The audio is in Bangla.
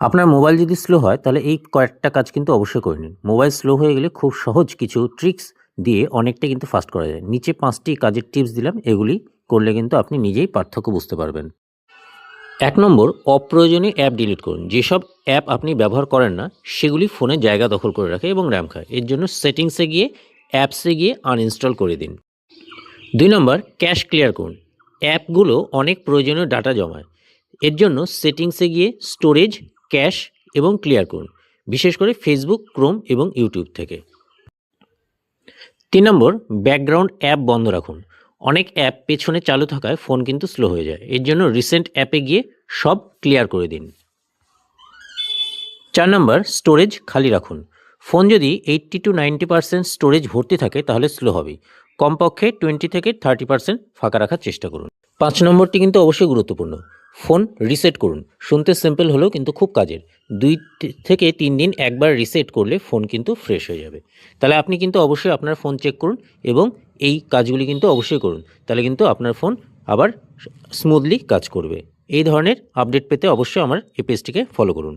আপনার মোবাইল যদি স্লো হয় তাহলে এই কয়েকটা কাজ কিন্তু অবশ্যই করে নিন। মোবাইল স্লো হয়ে গেলে খুব সহজ কিছু ট্রিক্স দিয়ে অনেকটা কিন্তু ফাস্ট করা যায়। নিচে 5টি কাজের টিপস দিলাম, এগুলি করলে কিন্তু আপনি নিজেই পার্থক্য বুঝতে পারবেন। 1 নম্বর, অপ্রয়োজনীয় অ্যাপ ডিলিট করুন। যেসব অ্যাপ আপনি ব্যবহার করেন না সেগুলি ফোনে জায়গা দখল করে রাখে এবং র্যাম খায়। এর জন্য সেটিংসে গিয়ে অ্যাপসে গিয়ে আনইনস্টল করে দিন। 2 নম্বর, ক্যাশ ক্লিয়ার করুন। অ্যাপগুলো অনেক প্রয়োজনীয় ডাটা জমায়। এর জন্য সেটিংসে গিয়ে স্টোরেজ, ক্যাশ এবং ক্লিয়ার করুন, বিশেষ করে ফেসবুক, ক্রোম এবং ইউটিউব থেকে। 3 নম্বর, ব্যাকগ্রাউন্ড অ্যাপ বন্ধ রাখুন। অনেক অ্যাপ পেছনে চালু থাকায় ফোন কিন্তু স্লো হয়ে যায়। এর জন্য রিসেন্ট অ্যাপে গিয়ে সব ক্লিয়ার করে দিন। 4 নম্বর, স্টোরেজ খালি রাখুন। ফোন যদি 80 to 90% স্টোরেজ ভর্তি থাকে তাহলে স্লো হবেই। কমপক্ষে 20 থেকে 30% ফাঁকা রাখার চেষ্টা করুন। 5 নম্বরটি কিন্তু অবশ্যই গুরুত্বপূর্ণ। ফোন রিসেট করুন। শুনতে সিম্পল হলেও কিন্তু খুব কাজের। 2 থেকে 3 দিন একবার রিসেট করলে ফোন কিন্তু ফ্রেশ হয়ে যাবে। তাহলে আপনি কিন্তু অবশ্যই আপনার ফোন চেক করুন এবং এই কাজগুলি কিন্তু অবশ্যই করুন। তাহলে কিন্তু আপনার ফোন আবার স্মুথলি কাজ করবে। এই ধরনের আপডেট পেতে অবশ্যই আমার এই পেজটিকে ফলো করুন।